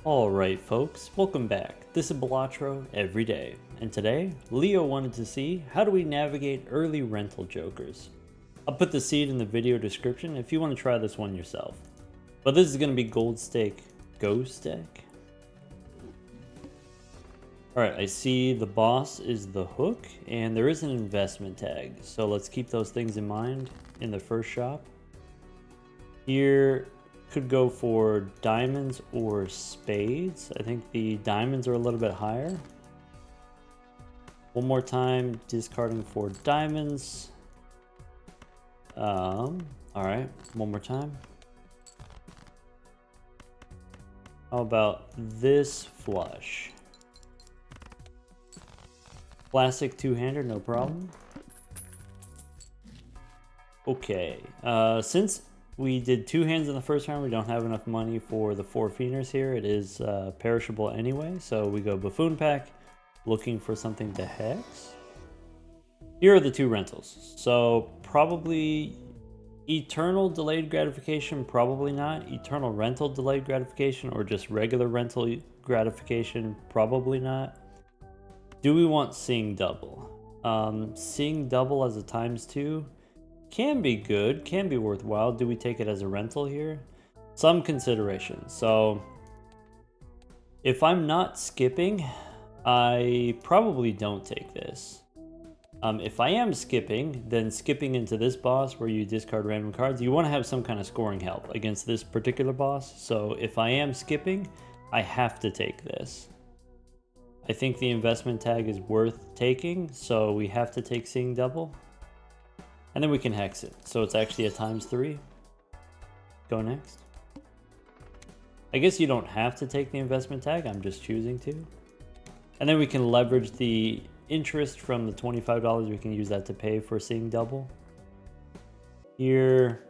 Alright folks, welcome back. This is Balatro every day, and today, Leo wanted to see how do we navigate early rental jokers. I'll put the seed in the video description if you want to try this one yourself. But this is going to be gold stake go stake. Alright, I see the boss is the hook, and there is an investment tag, so let's keep those things in mind in the first shop. Here, could go for diamonds or spades. I think the diamonds are a little bit higher. One more time, discarding for diamonds. All right, one more time. How about this flush? Classic two-hander, no problem. Okay, since we did two hands in the first round, we don't have enough money for the four fienders here. It is perishable anyway, so we go buffoon pack, looking for something to hex. Here are the two rentals. So probably eternal delayed gratification, probably not. Eternal rental delayed gratification, or just regular rental gratification, probably not. Do we want seeing double? Seeing double as a ×2 can be good, can be worthwhile. Do we take it as a rental here? Some consideration. So if I'm not skipping, I probably don't take this. If I am skipping, then skipping into this boss where you discard random cards, you want to have some kind of scoring help against this particular boss. So if I am skipping, I have to take this. I think the investment tag is worth taking, so we have to take seeing double. And then we can hex it. So it's actually a ×3. Go next. I guess you don't have to take the investment tag. I'm just choosing to. And then we can leverage the interest from the $25. We can use that to pay for seeing double. Here,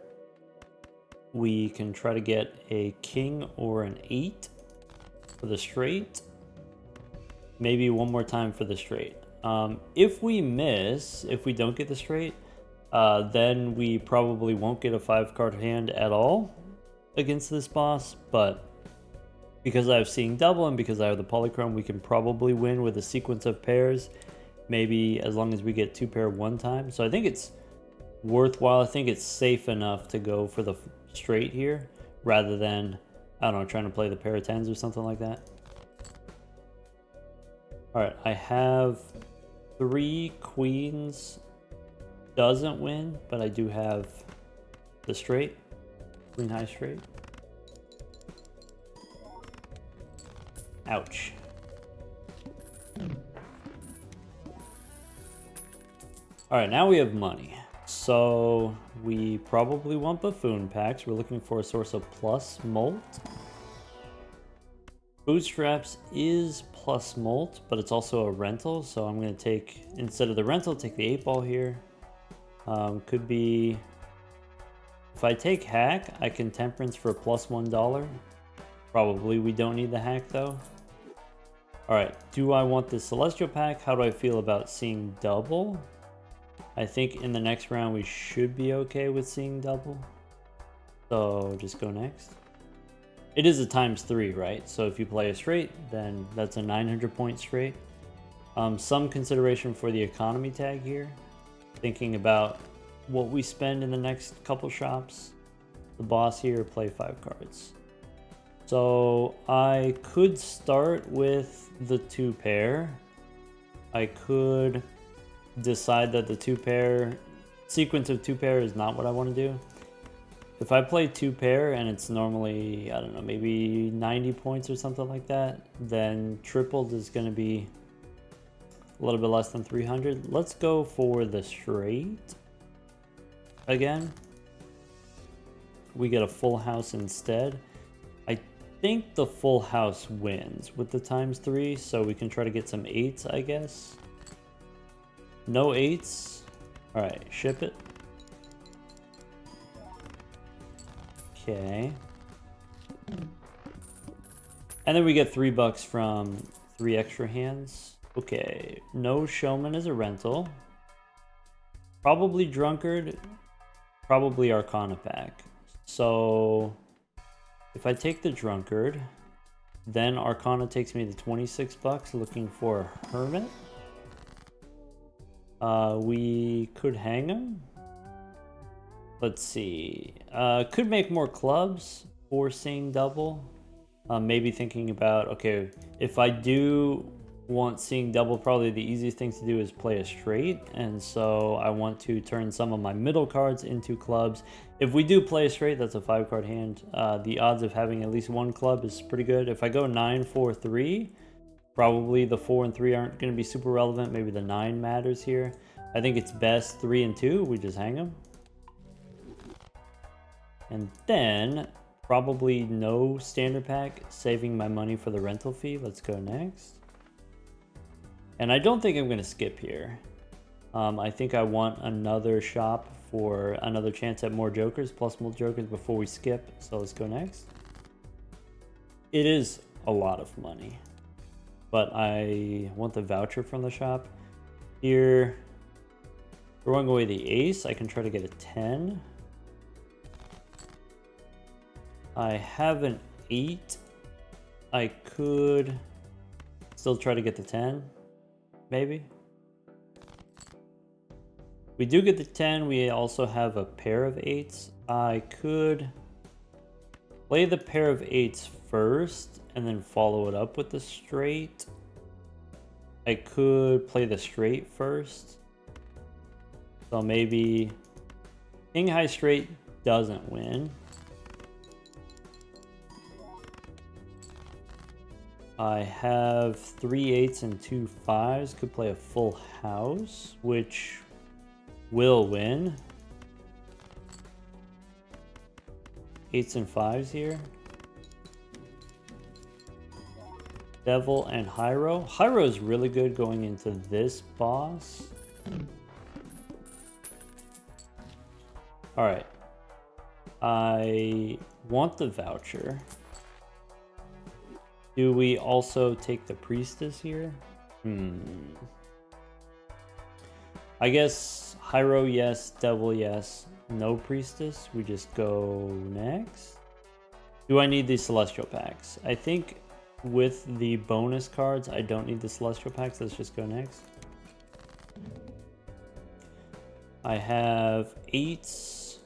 we can try to get a king or an 8 for the straight. Maybe one more time for the straight. If we miss, if we don't get the straight, then we probably won't get a 5-card hand at all against this boss, but because I have seeing double and because I have the polychrome, we can probably win with a sequence of pairs, maybe as long as we get 2-pair one time. So I think it's worthwhile. I think it's safe enough to go for the straight here rather than, I don't know, trying to play the pair of 10s or something like that. All right, I have 3 queens. Doesn't win, but I do have the straight, queen high straight. Ouch. All right, now we have money. So we probably want buffoon packs. We're looking for a source of plus molt. Bootstraps is plus molt, but it's also a rental. So I'm going to take, instead of the rental, take the 8-ball here. Could be, if I take hack, I can temperance for plus $1. Probably we don't need the hack though. All right, do I want the celestial pack? How do I feel about seeing double? I think in the next round we should be okay with seeing double. So just go next. It is a ×3, right? So if you play a straight, then that's a 900-point straight. Some consideration for the economy tag here. Thinking about what we spend in the next couple shops. The boss here, play 5 cards. So I could start with the 2-pair. I could decide that the 2-pair, sequence of 2-pair is not what I want to do. If I play 2-pair and it's normally, I don't know, maybe 90 points or something like that, then tripled is going to be a little bit less than 300. Let's go for the straight again. We get a full house instead. I think the full house wins with the ×3, so we can try to get some 8s, I guess. No 8s. All right, ship it. Okay. And then we get $3 from 3 extra hands. Okay, no showman is a rental. Probably drunkard, probably arcana pack. So if I take the drunkard, Then Arcana takes me to 26 bucks, looking for a Hermit. We could hang him. Let's see. Could make more clubs for seeing double. Maybe thinking about, okay, if I do want seeing double, probably the easiest thing to do is play a straight. And so I want to turn some of my middle cards into clubs. If we do play a straight, that's a 5-card hand. The odds of having at least one club is pretty good. If I go 9, 4, 3, probably the 4 and 3 aren't going to be super relevant. Maybe the 9 matters here. I think it's best 3 and 2. We just hang them. And then probably no standard pack, saving my money for the rental fee. Let's go next. And I don't think I'm going to skip here. I think I want another shop for another chance at more jokers, plus more jokers before we skip. So let's go next. It is a lot of money, but I want the voucher from the shop. Here, we're going away the ace. I can try to get a 10. I have an 8. I could still try to get the 10, maybe. We do get the 10. We also have a pair of 8s. I could play the pair of 8s first and then follow it up with the straight. I could play the straight first. So maybe king high straight doesn't win. I have 3 8s and 2 5s. Could play a full house, which will win. 8s and 5s here. Devil and Hyro. Hyro is really good going into this boss. Alright. I want the voucher. Do we also take the priestess here? I guess Hyro, yes. Devil, yes. No priestess. We just go next. Do I need these celestial packs? I think with the bonus cards, I don't need the celestial packs. Let's just go next. I have 8s.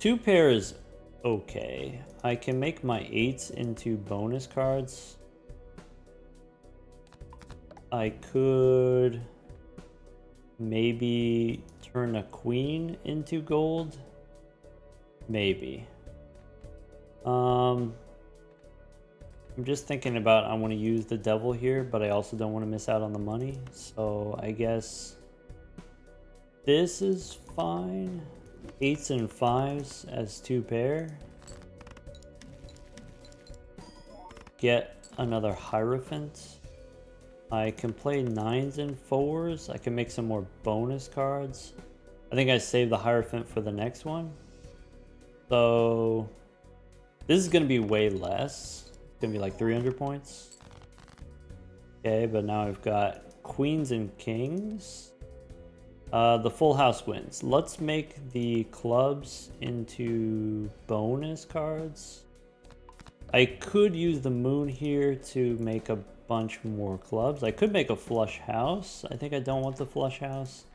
2 pairs. Okay. I can make my 8s into bonus cards. I could maybe turn a queen into gold. Maybe. I'm just thinking about, I want to use the devil here, but I also don't want to miss out on the money. So I guess this is fine. 8s and 5s as 2 pair. Get another Hierophant. I can play 9s and 4s. I can make some more bonus cards. I think I saved the Hierophant for the next one. So this is going to be way less. It's going to be like 300 points. Okay, but now I've got queens and kings. The full house wins. Let's make the clubs into bonus cards. I could use the moon here to make a bunch more clubs. I could make a flush house. I think I don't want the flush house.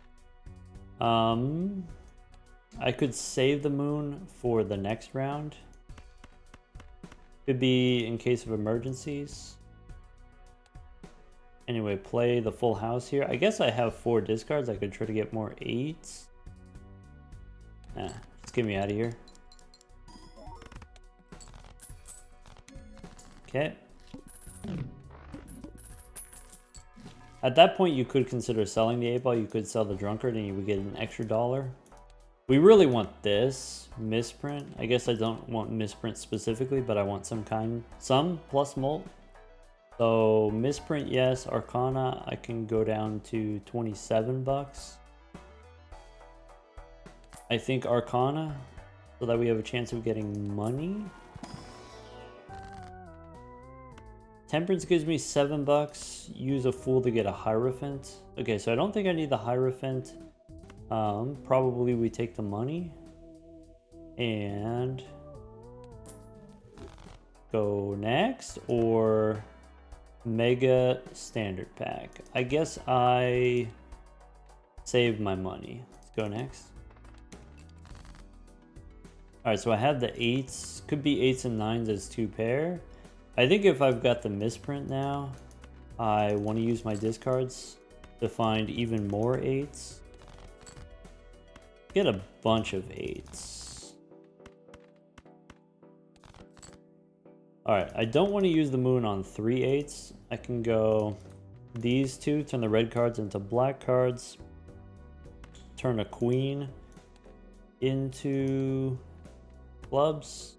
I could save the moon for the next round. Could be in case of emergencies. Anyway, play the full house here. I guess I have 4 discards. I could try to get more 8s. Just get me out of here. Okay. At that point, you could consider selling the 8-ball. You could sell the drunkard and you would get an extra $1. We really want this misprint. I guess I don't want misprint specifically, but I want some plus mult. So misprint, yes. Arcana, I can go down to 27 bucks. I think Arcana, so that we have a chance of getting money. Temperance gives me 7 bucks. Use a fool to get a Hierophant. Okay, so I don't think I need the Hierophant. Probably we take the money. And go next, or mega standard pack? I guess I saved my money. Let's go next. All right, so I have the 8s. Could be 8s and 9s as 2 pair. I think if I've got the misprint now, I want to use my discards to find even more 8s. Get a bunch of 8s. Alright, I don't want to use the moon on 3 8s. I can go these two, turn the red cards into black cards, turn a queen into clubs.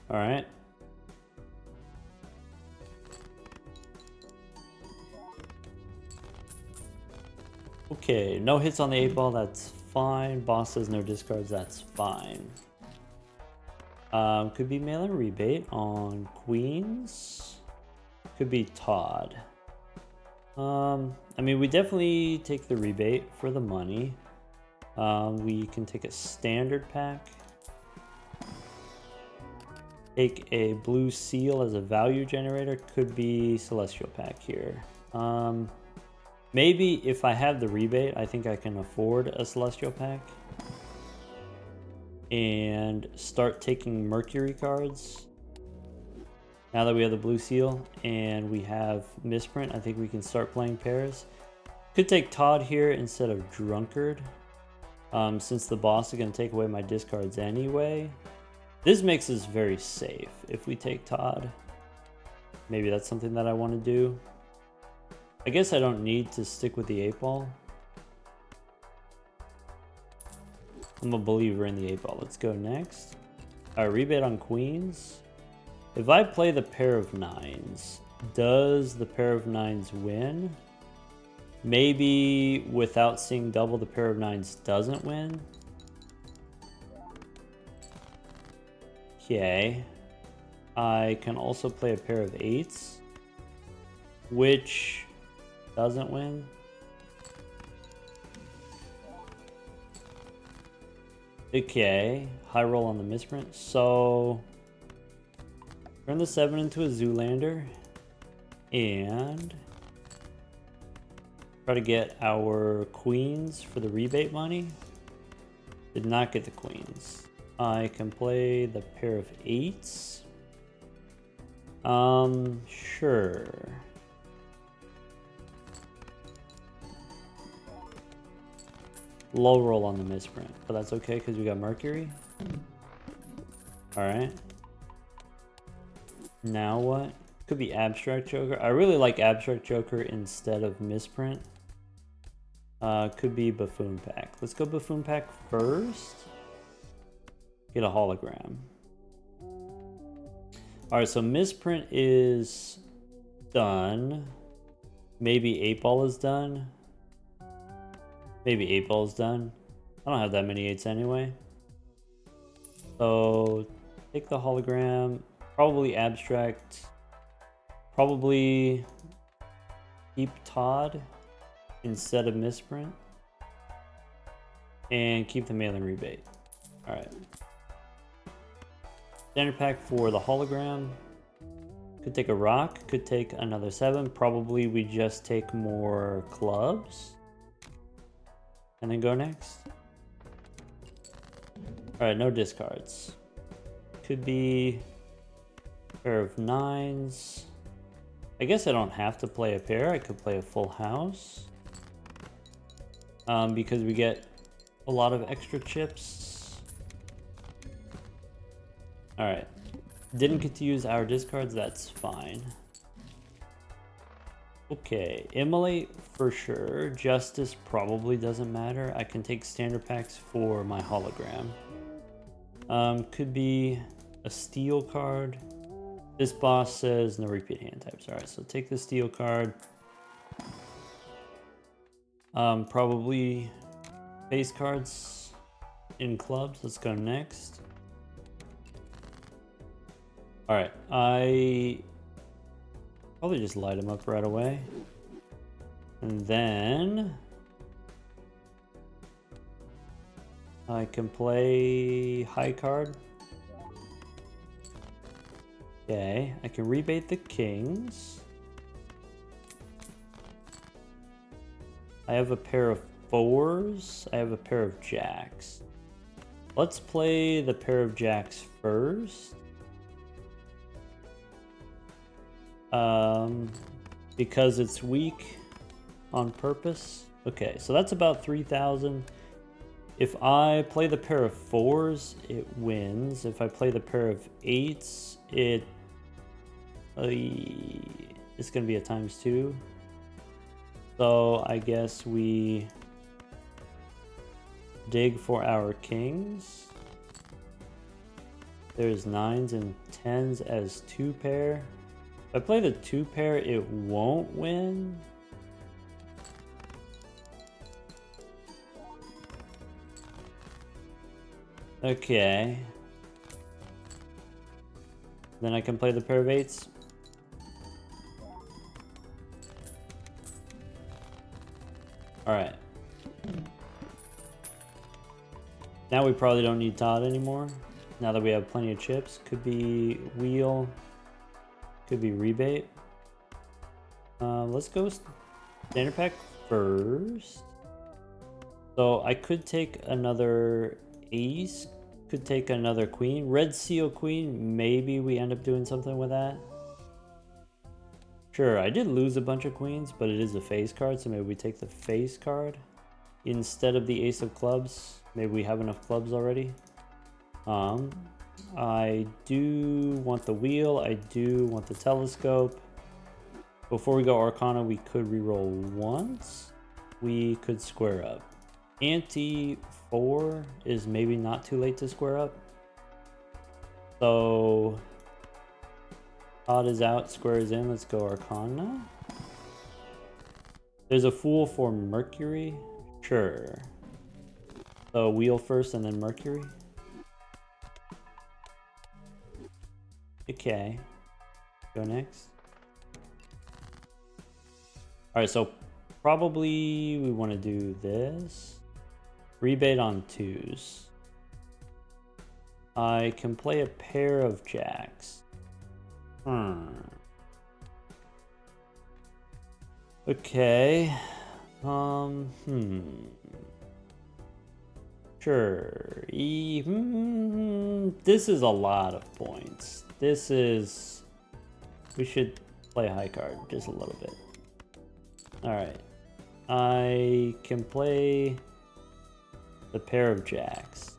Alright. Okay, no hits on the 8-ball, that's fine. Boss says no discards, that's fine. Could be mail and rebate on queens. Could be Todd. I mean, we definitely take the rebate for the money. We can take a standard pack. Take a blue seal as a value generator. Could be celestial pack here. Maybe if I have the rebate, I think I can afford a celestial pack. And start taking Mercury cards. Now that we have the blue seal and we have misprint, I think we can start playing pairs. Could take Todd here instead of Drunkard. Since the boss is going to take away my discards anyway. This makes us very safe if we take Todd. Maybe that's something that I want to do. I guess I don't need to stick with the 8-ball. I'm a believer in the 8-ball. Let's go next. Alright, rebate on queens. If I play the pair of 9s, does the pair of 9s win? Maybe without seeing double, the pair of 9s doesn't win. Okay. I can also play a pair of 8s, which doesn't win. Okay, high roll on the misprint. So turn the 7 into a Zoolander and try to get our queens for the rebate money. Did not get the queens. I can play the pair of 8s. Sure. Low roll on the misprint, but that's okay because we got Mercury. Alright. Now what? Could be Abstract Joker. I really like Abstract Joker instead of misprint. Could be Buffoon Pack. Let's go Buffoon Pack first. Get a hologram. Alright, so misprint is done. Maybe 8-ball is done. Maybe 8-ball is done. I don't have that many 8s anyway. So take the hologram. Probably abstract. Probably keep Todd instead of misprint. And keep the mail-in rebate. Alright. Standard pack for the hologram. Could take a rock. Could take another 7. Probably we just take more clubs. And then go next. Alright, no discards. Could be a pair of 9s. I guess I don't have to play a pair. I could play a full house. Because we get a lot of extra chips. Alright. Didn't get to use our discards. That's fine. Okay, Immolate for sure. Justice probably doesn't matter. I can take standard packs for my hologram. Could be a steel card. This boss says no repeat hand types. Alright, so take the steel card. Probably base cards in clubs. Let's go next. Alright, I probably just light him up right away. And then I can play high card. Okay, I can rebate the kings. I have a pair of 4s. I have a pair of jacks. Let's play the pair of jacks first. Because it's weak on purpose. Okay, so that's about 3,000. If I play the pair of 4s, it wins. If I play the pair of 8s, it's going to be a ×2. So I guess we dig for our kings. There's 9s and 10s as 2 pair. If I play the 2 pair, it won't win. Okay. Then I can play the pair of 8s. Alright. Now we probably don't need Todd anymore. Now that we have plenty of chips. Could be wheel. Could be rebate. Let's go standard pack first. So I could take another ace. Could take another queen. Red seal queen. Maybe we end up doing something with that. Sure, I did lose a bunch of queens, but it is a face card, so maybe we take the face card instead of the ace of clubs. Maybe we have enough clubs already. I do want the wheel. I do want the telescope. Before we go Arcana, we could reroll once. We could square up. Ante 4 is maybe not too late to square up. So Odd is out, square is in. Let's go Arcana. There's a Fool for Mercury. Sure. So wheel first and then Mercury. Okay. Go next. Alright, so probably we want to do this. Rebate on 2s. I can play a pair of jacks. Okay. Sure. This is a lot of points. This is... We should play high card just a little bit. Alright. I can play the pair of jacks.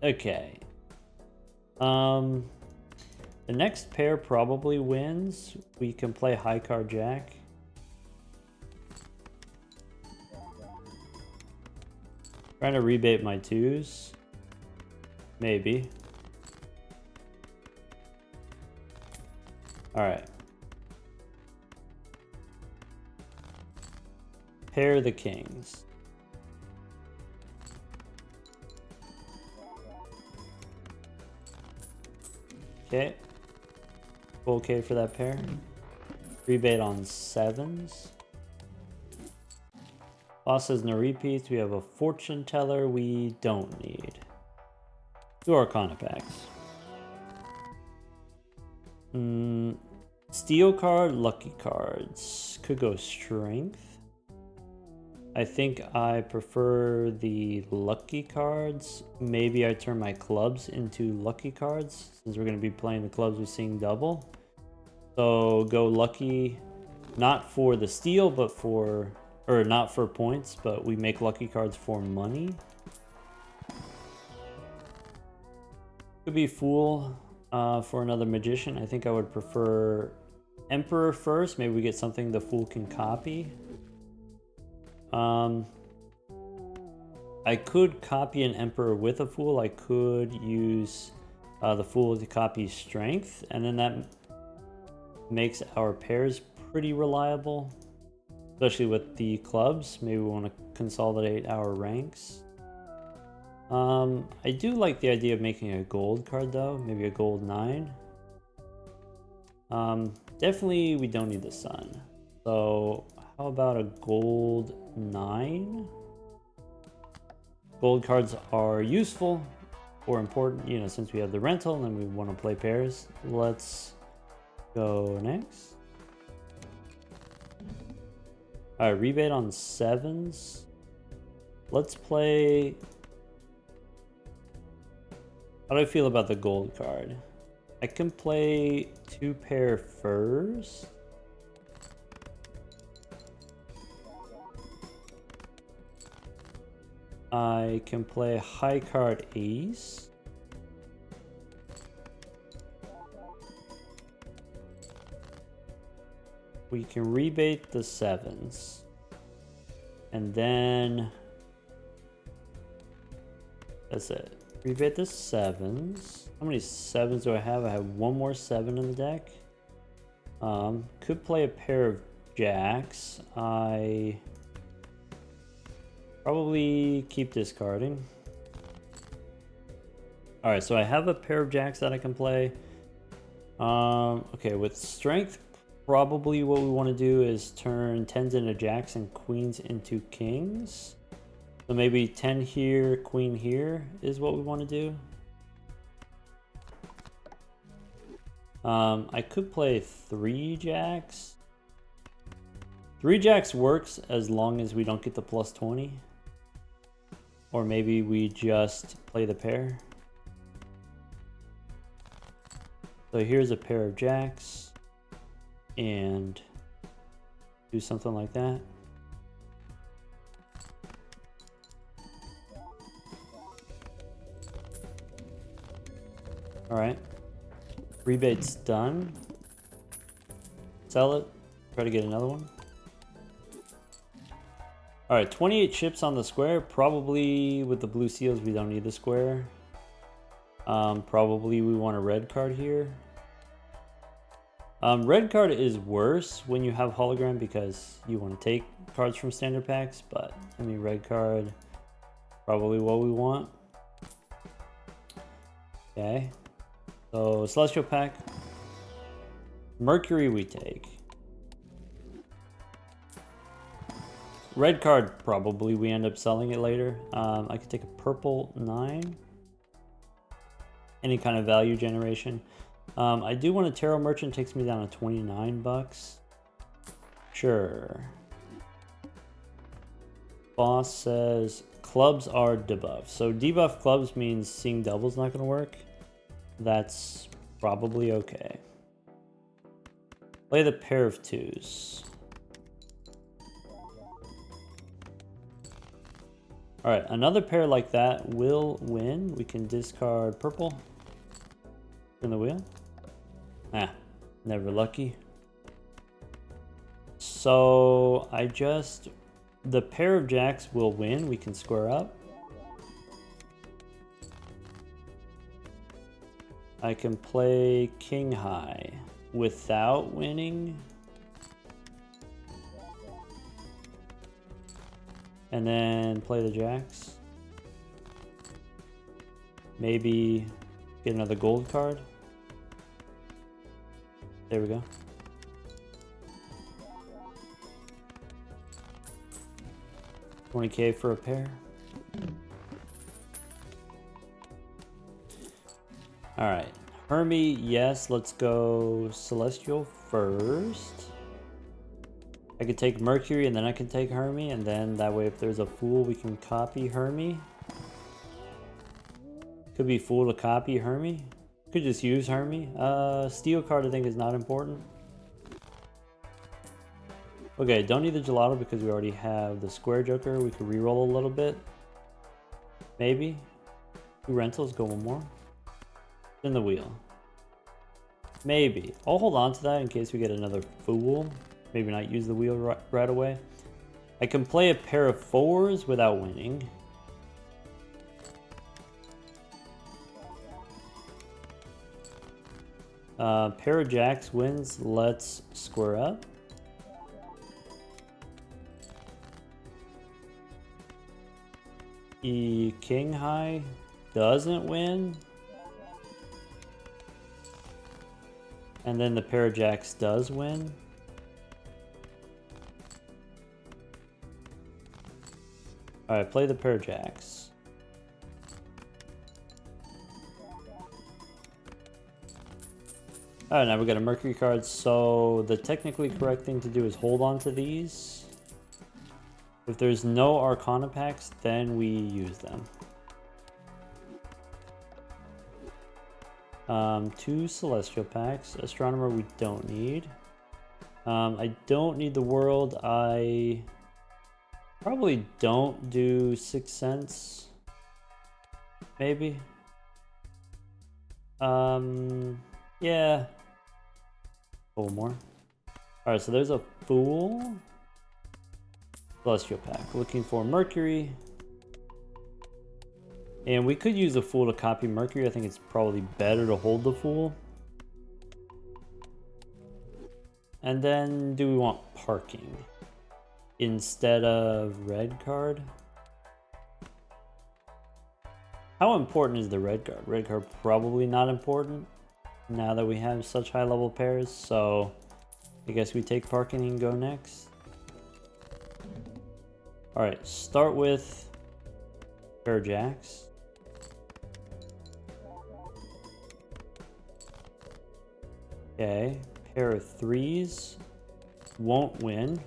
Okay. The next pair probably wins. We can play high card jack. Trying to rebate my 2s. Maybe. Alright. Pair the kings. Okay. Okay for that pair. Rebate on 7s. Boss says no repeats. We have a fortune teller we don't need. 2 Arcana packs. Steel card, lucky cards. Could go strength. I think I prefer the lucky cards. Maybe I turn my clubs into lucky cards since we're going to be playing the clubs with seeing double. So go lucky, not for the steal, but for, or not for points, but we make lucky cards for money. Could be fool for another magician. I think I would prefer emperor first. Maybe we get something the fool can copy. I could copy an emperor with a fool. I could use the fool to copy strength, and then that makes our pairs pretty reliable, especially with the clubs. Maybe we want to consolidate our ranks. I do like the idea of making a gold card though, maybe a gold 9. Definitely we don't need the sun. So How about a gold 9? Gold cards are useful or important, you know, since we have the rental and we want to play pairs. Let's go next. All right, rebate on 7s. Let's play. How do I feel about the gold card? I can play 2 pair furs. I can play high card ace. We can rebate the 7s. And then that's it. Rebate the 7s. How many 7s do I have? I have 1 more 7 in the deck. Could play a pair of jacks. I probably keep discarding. All right, so I have a pair of jacks that I can play. Okay, with strength, probably what we want to do is turn 10s into jacks and queens into kings. So maybe 10 here, queen here is what we want to do. I could play 3 jacks. 3 jacks works as long as we don't get the plus 20. Or maybe we just play the pair. So here's a pair of jacks. And do something like that. All right, rebate's done. Sell it, try to get another one. All right, 28 chips on the square. Probably with the blue seals, we don't need the square. Probably we want a red card here. Red card is worse when you have hologram because you want to take cards from standard packs, but I mean red card, probably what we want. Okay. So Celestial Pack, Mercury we take. Red card, probably we end up selling it later. I could take a purple 9. Any kind of value generation. I do want a Tarot Merchant, takes me down to 29 bucks. Sure. Boss says clubs are debuffed. So debuff clubs means seeing double's not going to work. That's probably okay. Play the pair of 2s. All right, another pair like that will win. We can discard purple. In the wheel. Ah, never lucky. So the pair of jacks will win. We can square up. I can play king high without winning. And then play the jacks. Maybe get another gold card. There we go. $20K for a pair. All right, Hermie, yes, let's go Celestial first. I could take Mercury and then I can take Hermie, and then that way if there's a Fool we can copy Hermie. Could be Fool to copy Hermie. Could just use Hermie. Steel card I think is not important. Okay, don't need the gelato because we already have the square joker. We could reroll a little bit. Maybe. 2 rentals, go 1 more. In the wheel. Maybe. I'll hold on to that in case we get another Fool. Maybe not use the wheel right away. I can play a pair of 4s without winning. Pair of jacks wins. Let's square up. E king high doesn't win. And then the pair of jacks does win. Alright, play the pair of jacks. Alright, now we got a Mercury card, so the technically correct thing to do is hold on to these. If there's no Arcana packs, then we use them. 2 Celestial packs. Astronomer we don't need. I don't need the world. I probably don't do 6 cents. Maybe. Yeah. A little more. Alright, so there's a Fool. Celestial pack. Looking for Mercury. And we could use the Fool to copy Mercury. I think it's probably better to hold the Fool. And then, do we want parking instead of red card? How important is the red card? Red card probably not important now that we have such high level pairs. So I guess we take parking and go next. All right, start with pair of jacks. Okay, pair of threes won't win.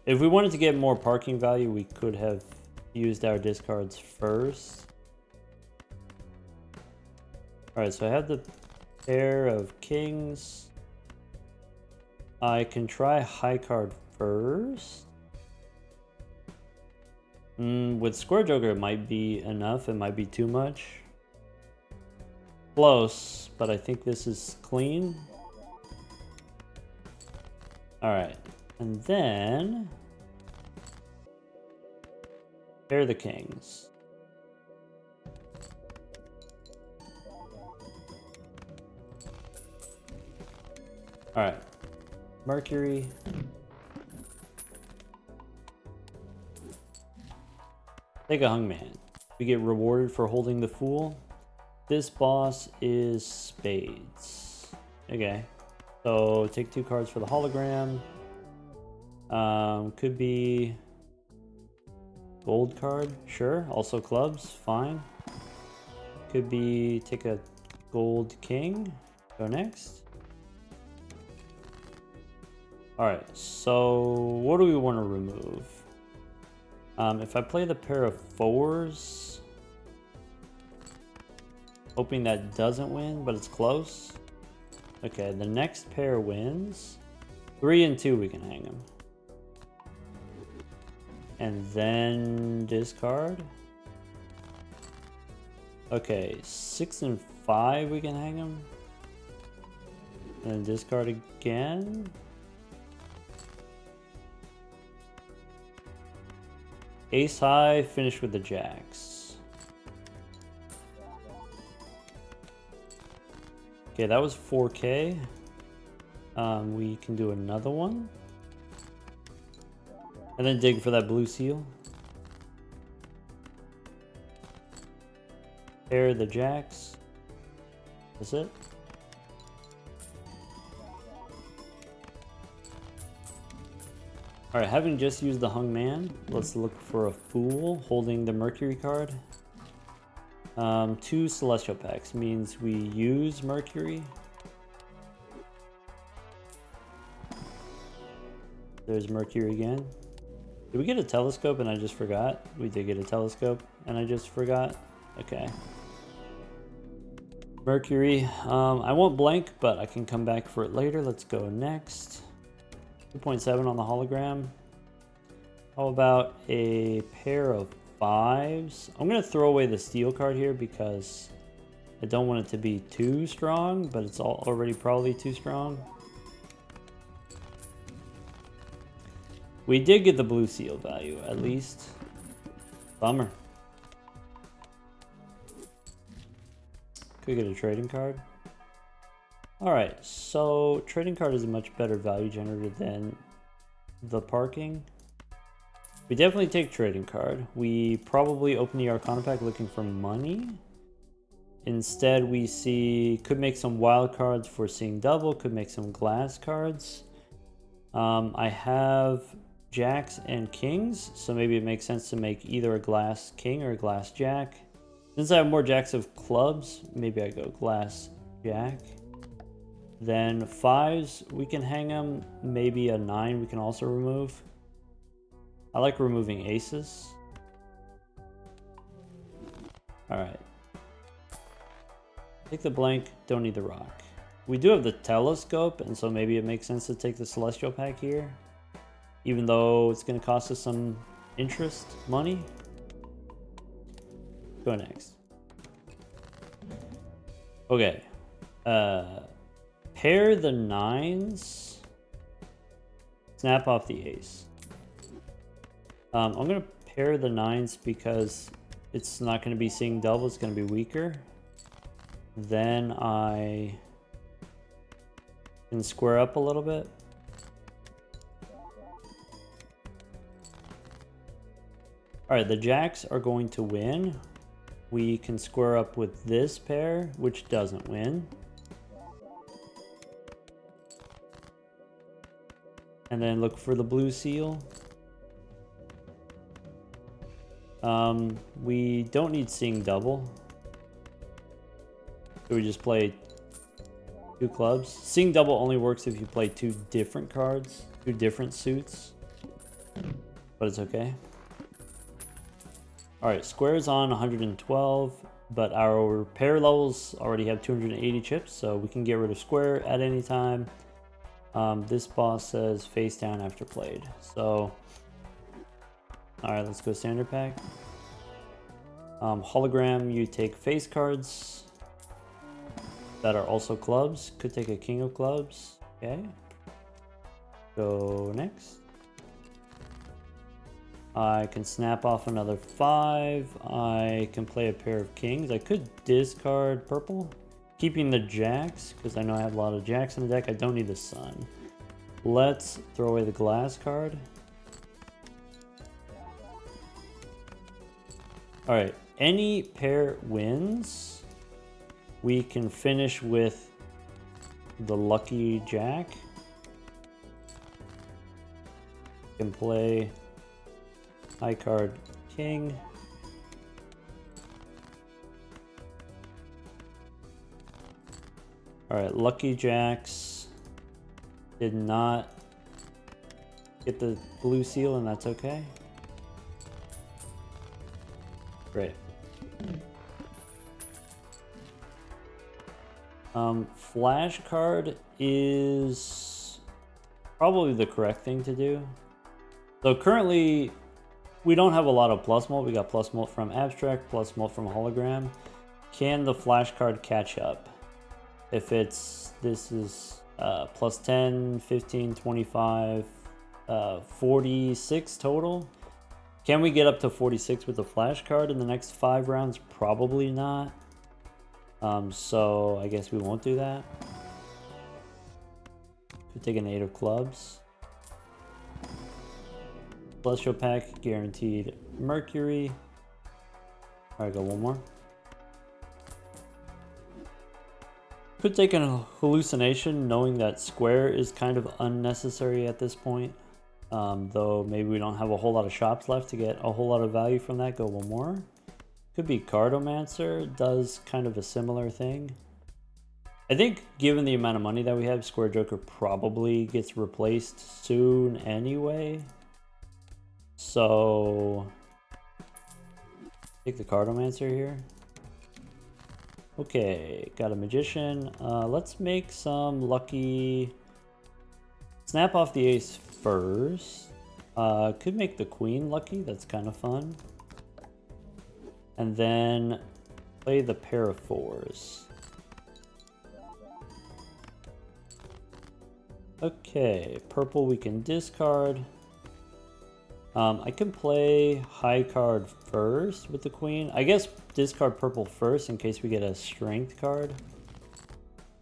If we wanted to get more parking value, we could have used our discards first. Alright, so I have the pair of kings. I can try high card first. With Square Joker, it might be enough. It might be too much. Close, but I think this is clean. Alright, and then pair the kings. Alright, Mercury. Take a hungman. We get rewarded for holding the Fool. This boss is spades. Okay, so take 2 cards for the hologram. Could be gold card, sure. Also clubs, fine. Could be take a gold king. Go next. All right, so what do we want to remove? If I play the pair of fours, hoping that doesn't win, but it's close. Okay, the next pair wins. 3 and 2 we can hang them. And then discard. Okay, 6 and 5 we can hang them. And then discard again. Ace high, finish with the jacks. Okay, that was 4K. We can do another one. And then dig for that blue seal. Pair the jacks. That's it. Alright, having just used the hung man, let's look for a fool holding the Mercury card. 2 celestial packs means we use Mercury. There's Mercury again. Did we get a telescope and I just forgot? We did get a telescope and I just forgot. Okay. Mercury. I won't blank, but I can come back for it later. Let's go next. 2.7 on the hologram. How about a pair of 5s? I'm going to throw away the steel card here because I don't want it to be too strong, but it's already probably too strong. We did get the blue seal value, at least. Bummer. Could get a trading card. Alright, so trading card is a much better value generator than the parking. We definitely take trading card. We probably open the Arcana pack looking for money. Instead, we see, could make some wild cards for seeing double, could make some glass cards. I have jacks and kings, so maybe it makes sense to make either a glass king or a glass jack. Since I have more jacks of clubs, maybe I go glass jack. Then fives, we can hang them. Maybe a 9 we can also remove. I like removing aces. Alright. Take the blank, don't need the rock. We do have the telescope, and so maybe it makes sense to take the celestial pack here. Even though it's going to cost us some interest, money. Go next. Okay. Pair the 9s. Snap off the ace. I'm going to pair the 9s because it's not going to be seeing double. It's going to be weaker. Then I can square up a little bit. Alright, the jacks are going to win. We can square up with this pair, which doesn't win. And then look for the blue seal. We don't need seeing double. So we just play 2 clubs. Seeing double only works if you play 2 different cards, 2 different suits. But it's okay. Alright, squares on 112, but our pair levels already have 280 chips, so we can get rid of square at any time. This boss says face down after played. So, alright, let's go standard pack. Hologram, you take face cards that are also clubs. Could take a king of clubs. Okay. Go next. I can snap off another 5. I can play a pair of kings. I could discard purple. Keeping the jacks, because I know I have a lot of jacks in the deck. I don't need the sun. Let's throw away the glass card. Alright, any pair wins. We can finish with the lucky jack. Can play high card king. Alright, lucky jacks did not get the blue seal, and that's okay. Great. Flash card is probably the correct thing to do. So currently, we don't have a lot of plus molt. We got plus molt from abstract, plus molt from hologram. Can the flash card catch up? If it's, this is plus 10, 15, 25, 46 total. Can we get up to 46 with the flash card in the next 5 rounds? Probably not. So I guess we won't do that. Could take an 8 of clubs. Celestial pack, guaranteed Mercury. Alright, go one more. Could take an hallucination knowing that square is kind of unnecessary at this point. Though maybe we don't have a whole lot of shops left to get a whole lot of value from that. Go one more. Could be Cardomancer, does kind of a similar thing. I think given the amount of money that we have, Square Joker probably gets replaced soon anyway. So, take the Cardomancer here. Okay, got a Magician. Let's make some lucky... Snap off the ace first. Could make the queen lucky, that's kind of fun. And then play the pair of 4s. Okay, purple we can discard. I can play high card first with the queen. I guess discard purple first in case we get a strength card.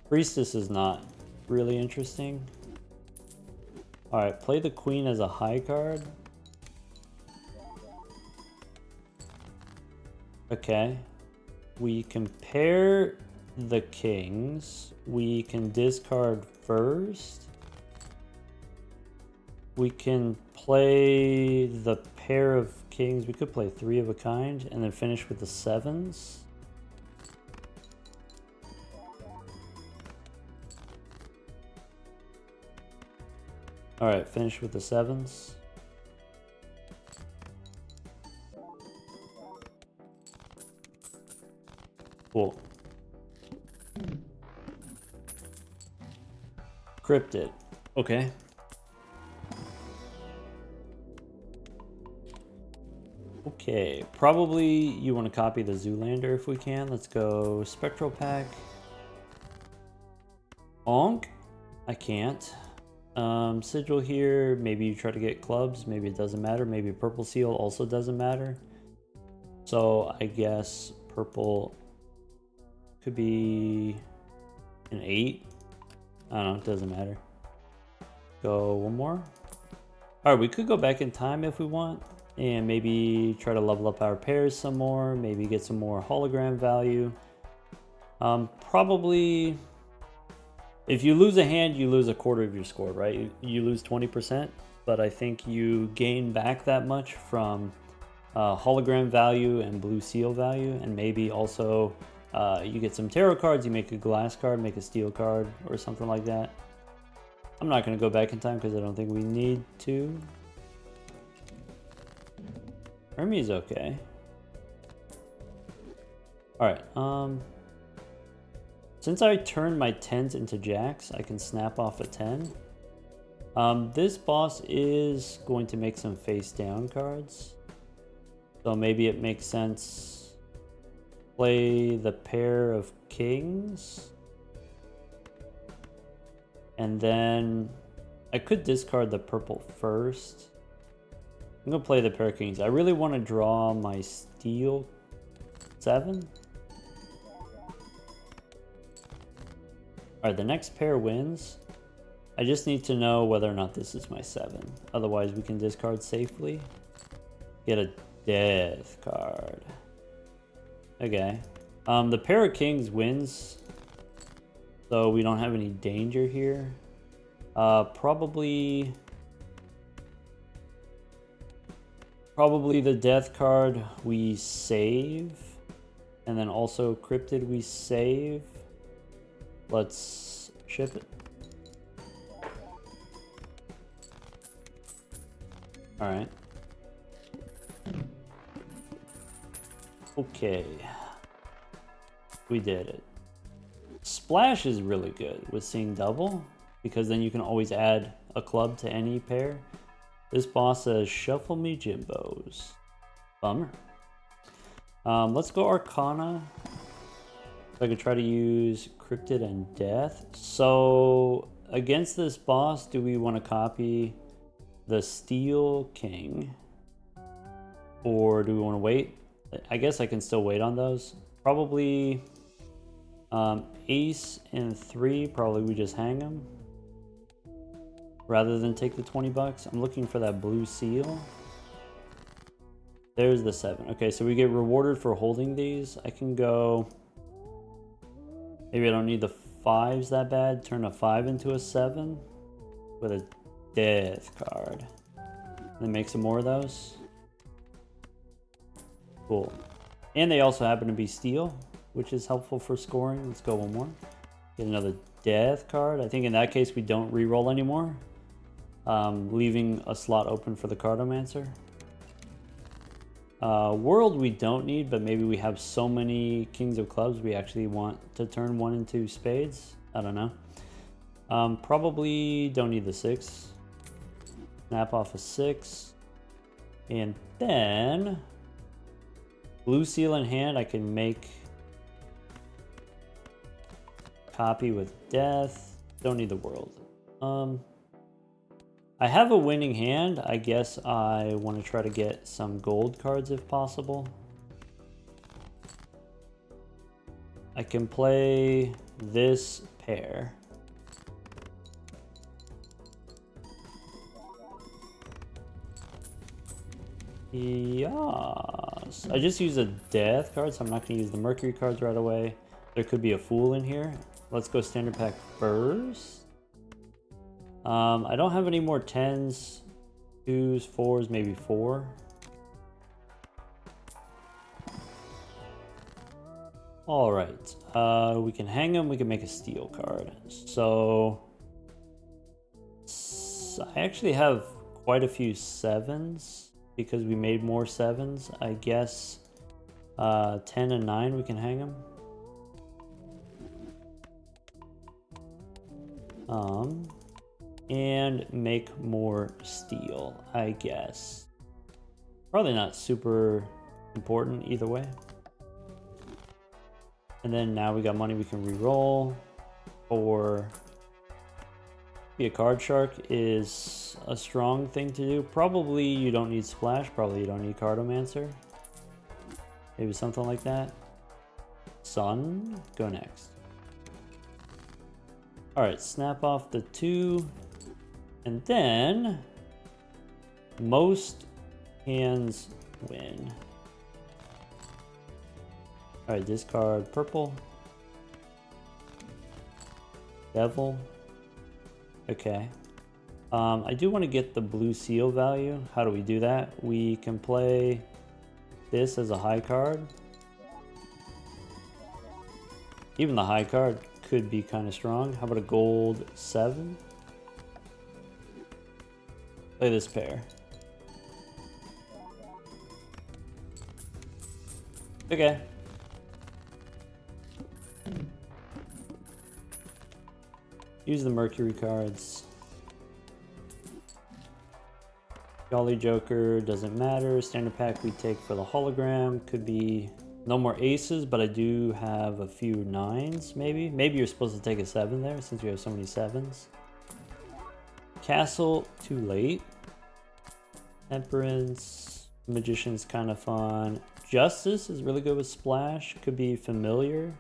Priestess is not really interesting. Alright, play the queen as a high card. Okay. We can pair the kings. We can discard first. We can play the pair of kings. We could play 3 of a kind and then finish with the 7s. All right, finish with the 7s. Cool. Cryptid. Okay. Okay, probably you want to copy the Zoolander if we can. Let's go Spectral Pack. Onk. I can't. Sigil here. Maybe you try to get clubs. Maybe it doesn't matter. Maybe Purple Seal also doesn't matter. So I guess purple could be an 8. I don't know. It doesn't matter. Go one more. All right, we could go back in time if we want. And maybe try to level up our pairs some more. Maybe get some more hologram value. Probably, if you lose a hand, you lose a quarter of your score, right? You lose 20%, but I think you gain back that much from hologram value and blue seal value. And maybe also you get some tarot cards, you make a glass card, make a steel card, or something like that. I'm not going to go back in time because I don't think we need to. Hermes okay. Alright, since I turned my 10s into jacks, I can snap off a 10. This boss is going to make some face down cards. So maybe it makes sense play the pair of kings. And then I could discard the purple first. I'm going to play the pair of kings. I really want to draw my steel 7. Alright, the next pair wins. I just need to know whether or not this is my 7. Otherwise, we can discard safely. Get a death card. Okay. The pair of kings wins. So we don't have any danger here. Probably the death card we save. And then also cryptid we save. Let's ship it. Alright. Okay. We did it. Splash is really good with seeing double, because then you can always add a club to any pair. This boss says, shuffle me Jimbos. Bummer. Let's go Arcana. So I could try to use Cryptid and Death. So against this boss, do we want to copy the Steel King? Or do we want to wait? I guess I can still wait on those. Probably Ace and 3, probably we just hang them. Rather than take the 20 bucks. I'm looking for that blue seal. There's the 7. Okay, so we get rewarded for holding these. I can go... Maybe I don't need the 5s that bad. Turn a 5 into a 7 with a death card. And then make some more of those. Cool. And they also happen to be steel, which is helpful for scoring. Let's go one more. Get another death card. I think in that case we don't re-roll anymore. Leaving a slot open for the Cartomancer. World we don't need, but maybe we have so many Kings of Clubs we actually want to turn one into spades. I don't know. Probably don't need the 6. Snap off a 6. And then blue seal in hand, I can make copy with death. Don't need the world. I have a winning hand. I guess I want to try to get some gold cards if possible. I can play this pair. Yes. I just used a death card, so I'm not going to use the Mercury cards right away. There could be a Fool in here. Let's go standard pack first. I don't have any more 10s. 2s, 4s, maybe 4. All right, we can hang him. We can make a steel card. So I actually have quite a few 7s because we made more 7s. I guess 10 and 9 we can hang them. And make more steel, I guess. Probably not super important either way. And then now we got money we can re-roll. Or be a card shark is a strong thing to do. Probably you don't need splash. Probably you don't need cardomancer. Maybe something like that. Sun, go next. All right, snap off the 2. And then most hands win. All right, discard purple. Devil. Okay. I do want to get the blue seal value. How do we do that? We can play this as a high card. Even the high card could be kind of strong. How about a gold 7? Play this pair. Okay. Use the Mercury cards. Jolly Joker doesn't matter. Standard pack we take for the hologram. Could be no more aces, but I do have a few 9s maybe. Maybe you're supposed to take a 7 there since we have so many 7s. Castle, too late. Temperance, Magician's kind of fun. Justice is really good with splash. Could be familiar.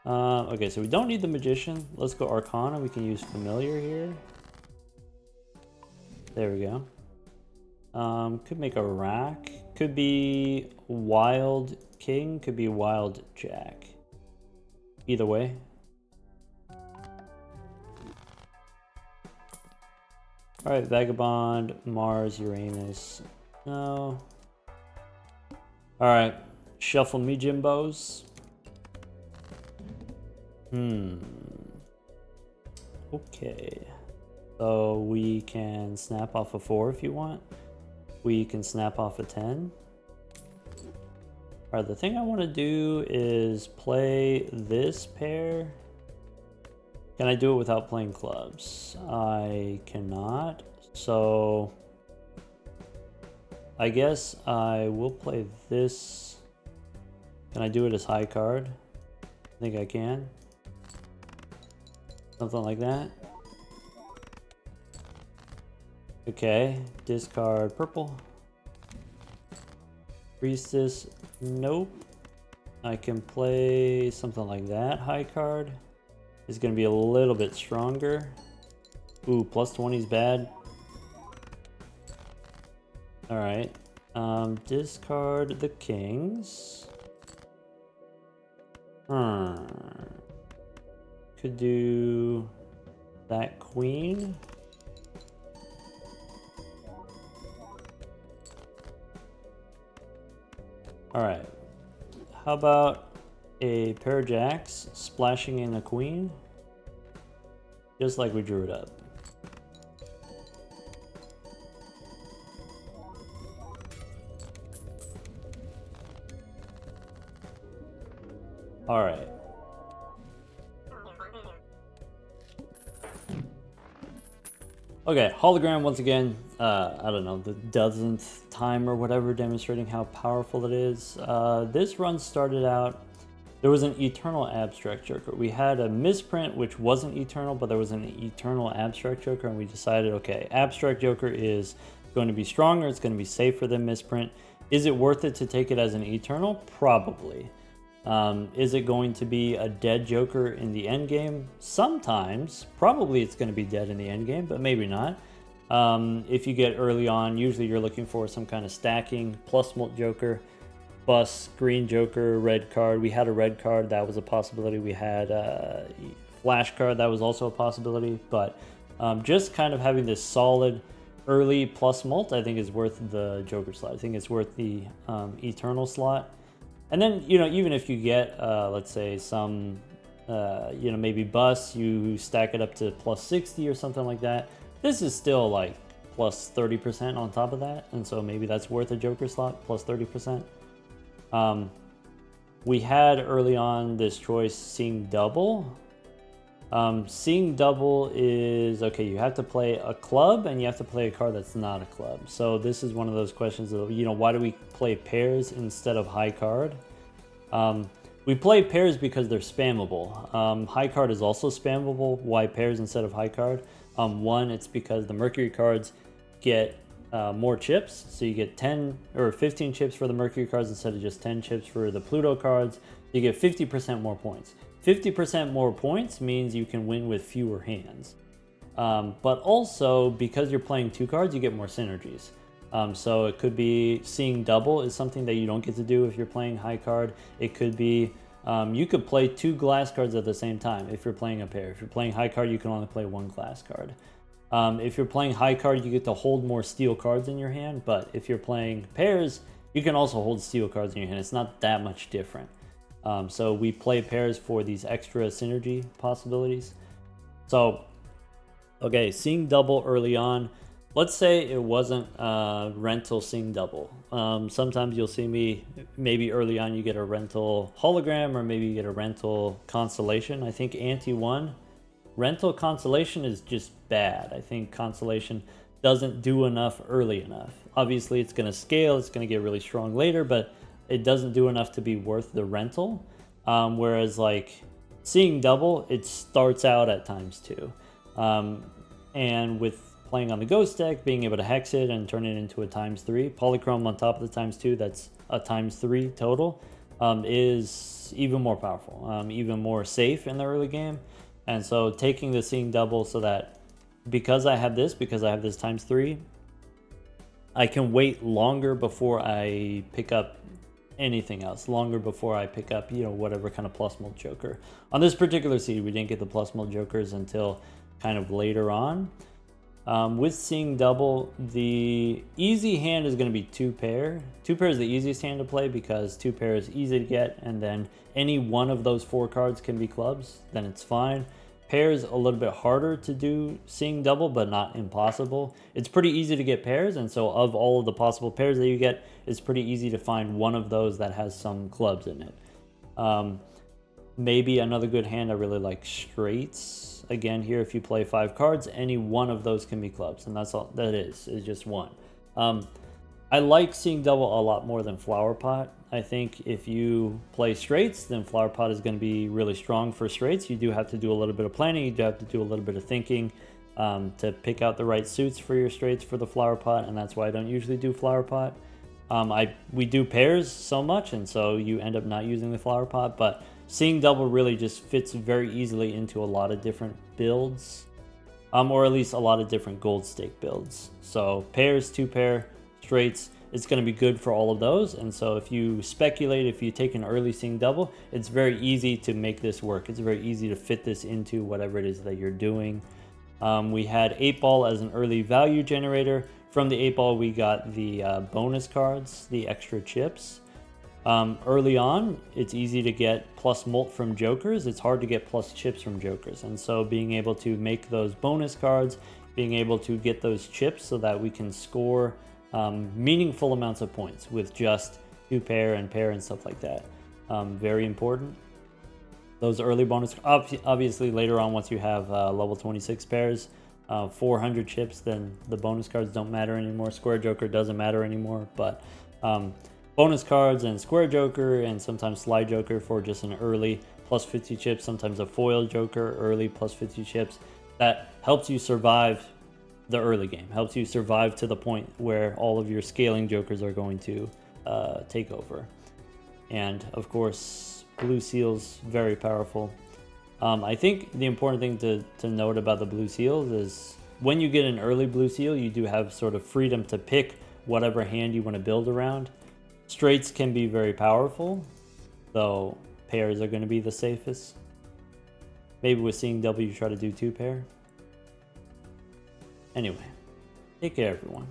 Okay, so we don't need the Magician. Let's go Arcana. We can use familiar here. There we go. Could make a rack. Could be Wild King. Could be Wild Jack. Either way. All right, Vagabond, Mars, Uranus. No. All right, shuffle me Jimbos. Okay. So we can snap off a 4 if you want. We can snap off a 10. All right, the thing I want to do is play this pair. Can I do it without playing clubs? I cannot. So I guess I will play this. Can I do it as high card? I think I can. Something like that. Okay, discard purple. Priestess, nope. I can play something like that, high card. It's gonna be a little bit stronger. Ooh, plus 20 is bad. All right, discard the kings. Could do that queen. All right, how about a pair of jacks splashing in a queen? Just like we drew it up. All right. Okay, hologram once again. I don't know, the dozenth time or whatever, demonstrating how powerful it is. This run started out, there was an eternal abstract joker. We had a misprint which wasn't eternal, but there was an eternal abstract joker, and we decided, okay, abstract joker is going to be stronger, it's going to be safer than misprint. Is it worth it to take it as an eternal? Probably. Is it going to be a dead joker in the end game? Sometimes. Probably it's going to be dead in the end game, but maybe not. If you get early on, usually you're looking for some kind of stacking, plus molt joker, bus, green joker, red card. We had a red card, that was a possibility. We had a flash card, that was also a possibility. But just kind of having this solid early plus mult, I think is worth the Joker slot. I think it's worth the Eternal slot. And then, you know, even if you get, let's say, some, you know, maybe bus, you stack it up to plus 60 or something like that. This is still like plus 30% on top of that. And so maybe that's worth a Joker slot, plus 30%. We had early on this choice, seeing double. Seeing double is, okay, you have to play a club and you have to play a card that's not a club. So this is one of those questions of, you know, why do we play pairs instead of high card? We play pairs because they're spammable. High card is also spammable. Why pairs instead of high card? One, it's because the Mercury cards get more chips. So you get 10 or 15 chips for the Mercury cards instead of just 10 chips for the Pluto cards. You get 50% more points. 50% more points means you can win with fewer hands. But also, because you're playing 2 cards, you get more synergies. So it could be seeing double is something that you don't get to do if you're playing high card. It could be you could play 2 glass cards at the same time if you're playing a pair. If you're playing high card, you can only play 1 glass card. If you're playing high card, you get to hold more steel cards in your hand. But if you're playing pairs, you can also hold steel cards in your hand. It's not that much different. So we play pairs for these extra synergy possibilities. So, okay, seeing double early on. Let's say it wasn't rental seeing double. Sometimes you'll see me, maybe early on you get a rental hologram or maybe you get a rental constellation. I think anti-1. Rental constellation is just bad. I think constellation doesn't do enough early enough. Obviously it's going to scale, it's going to get really strong later, but it doesn't do enough to be worth the rental. Whereas like seeing double, it starts out at ×2. And with playing on the ghost deck, being able to hex it and turn it into a ×3, polychrome on top of the ×2, that's a ×3 total, is even more powerful, even more safe in the early game. And so taking the seeing double so that because I have this ×3, I can wait longer before I pick up anything else, longer before I pick up, you know, whatever kind of plus mult joker. On this particular seed, we didn't get the plus mult jokers until kind of later on. With seeing double, the easy hand is going to be 2 pair. 2 pair is the easiest hand to play because 2 pair is easy to get, and then any one of those 4 cards can be clubs, then it's fine. Pairs a little bit harder to do seeing double, but not impossible. It's pretty easy to get pairs, and so of all of the possible pairs that you get, it's pretty easy to find one of those that has some clubs in it. Maybe another good hand, I really like straights. Again, here if you play 5 cards, any one of those can be clubs, and that's all that is just one. I like seeing double a lot more than flower pot. I think if you play straights, then flower pot is going to be really strong for straights. You do have to do a little bit of planning, you do have to do a little bit of thinking to pick out the right suits for your straights for the flower pot, and that's why I don't usually do flower pot. We do pairs so much, and so you end up not using the flower pot, but seeing double really just fits very easily into a lot of different builds, or at least a lot of different gold stake builds. So pairs, 2 pair, straights, it's going to be good for all of those. And so if you speculate, if you take an early seeing double, it's very easy to make this work. It's very easy to fit this into whatever it is that you're doing. We had 8 ball as an early value generator. From the 8 ball, we got the bonus cards, the extra chips. Early on, it's easy to get plus mult from jokers. It's hard to get plus chips from jokers. And so being able to make those bonus cards, being able to get those chips so that we can score meaningful amounts of points with just 2 pair and stuff like that. Very important. Those early bonus, obviously later on, once you have level 26 pairs, 400 chips, then the bonus cards don't matter anymore. Square Joker doesn't matter anymore, but bonus cards and Square Joker and sometimes Slide Joker for just an early plus 50 chips, sometimes a foil Joker early plus 50 chips. That helps you survive the early game, helps you survive to the point where all of your scaling Jokers are going to take over. And of course, blue seals, very powerful. I think the important thing to note about the blue seals is when you get an early blue seal, you do have sort of freedom to pick whatever hand you want to build around. Straights can be very powerful, though pairs are going to be the safest. Maybe with seeing double, you try to do 2 pair. Anyway, Take care, everyone.